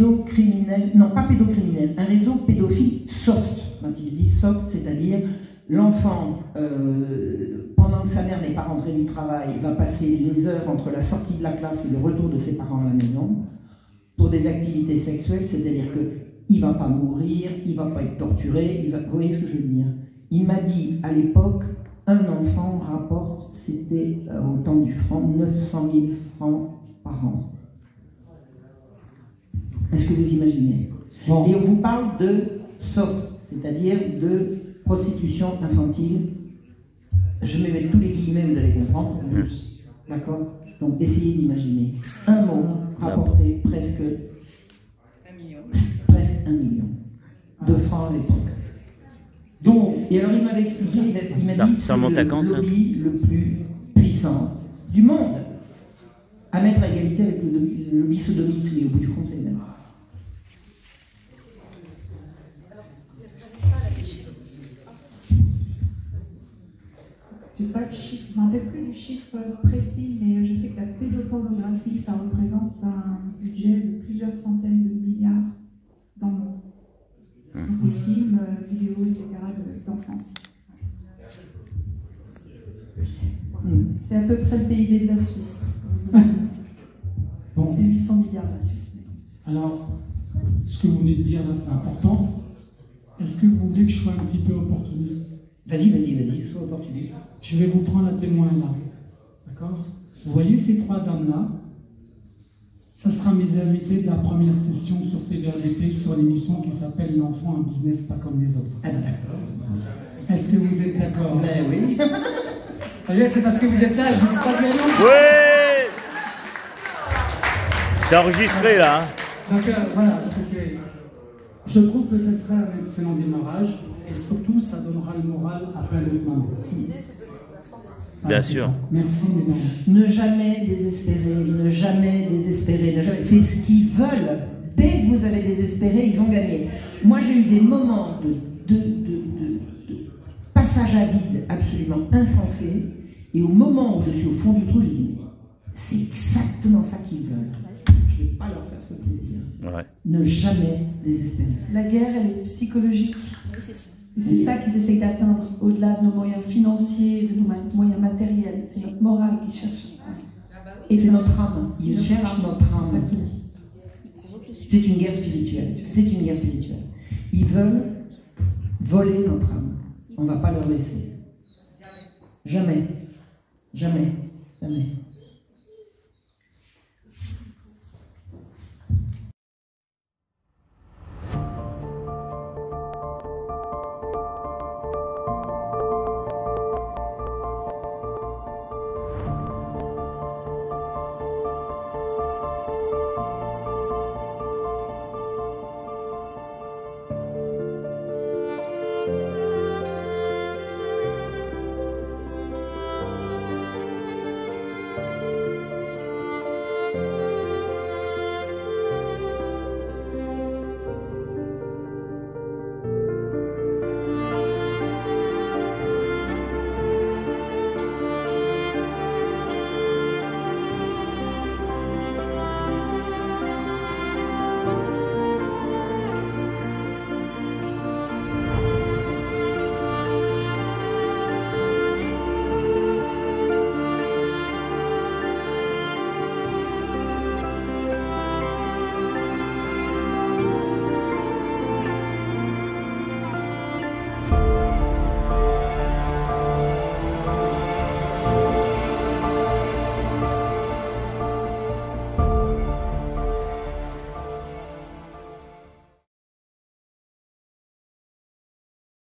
pédocriminel, non pas pédocriminel, un réseau pédophile soft. Quand il dit soft, c'est-à-dire l'enfant, pendant que sa mère n'est pas rentrée du travail, va passer les heures entre la sortie de la classe et le retour de ses parents à la maison pour des activités sexuelles, c'est-à-dire qu'il ne va pas mourir, il ne va pas être torturé, vous voyez ce que je veux dire? Il m'a dit à l'époque, un enfant rapporte, c'était au temps du franc, 900 000 francs par an. Est-ce que vous imaginez? Bon. Et on vous parle de soft, c'est-à-dire de prostitution infantile. Je mets tous les guillemets, vous allez comprendre. D'accord? Donc essayez d'imaginer. Un mot rapporté presque 1 million de francs à l'époque. Donc, et alors il m'avait expliqué, il m'a dit c'est le lobby le plus puissant du monde, à mettre à égalité avec le lobby sodomite, mais au bout du compte c'est le même. Je ne me rappelle plus du chiffre précis, mais je sais que la pédopornographie, ça représente un budget de plusieurs centaines de milliards dans le monde. Donc des films, vidéos, etc. d'enfants. C'est à peu près le PIB de la Suisse. Bon. C'est 800 milliards la Suisse. Alors, ce que vous venez de dire là, c'est important. Est-ce que vous voulez que je sois un petit peu opportuniste? Vas-y, sois opportuniste. Je vais vous prendre un témoin là. D'accord? Vous voyez ces 3 dames-là? Ça sera mes invités de la première session sur TVADP sur l'émission qui s'appelle L'enfant, un business pas comme les autres. Ah ben d'accord. Est-ce que vous êtes d'accord? Ben oui. C'est parce que vous êtes là, je ne dis pas bien non. Oui. C'est enregistré là. Donc voilà, je trouve que ce sera un excellent démarrage et surtout ça donnera le moral à plein d'autres mamans. L'idée c'est de donner la force. Bien sûr. Merci mesdames. Ne jamais désespérer, ne jamais désespérer, ne jamais. C'est ce qu'ils veulent. Dès que vous avez désespéré, ils ont gagné. Moi j'ai eu des moments de passage à vide absolument insensé, et au moment où je suis au fond du trou, je dis c'est exactement ça qu'ils veulent. Je ne vais pas leur faire ce plaisir. Ouais. Ne jamais désespérer. La guerre, elle est psychologique. Oui, c'est ça. Et c'est ça qu'ils essayent d'atteindre, au-delà de nos moyens financiers, de nos moyens matériels. C'est notre morale qu'ils cherchent. Et c'est notre âme. Ils cherchent notre âme. Exactement. C'est une guerre spirituelle. C'est une guerre spirituelle. Ils veulent voler notre âme. On ne va pas leur laisser. Jamais. Jamais. Jamais.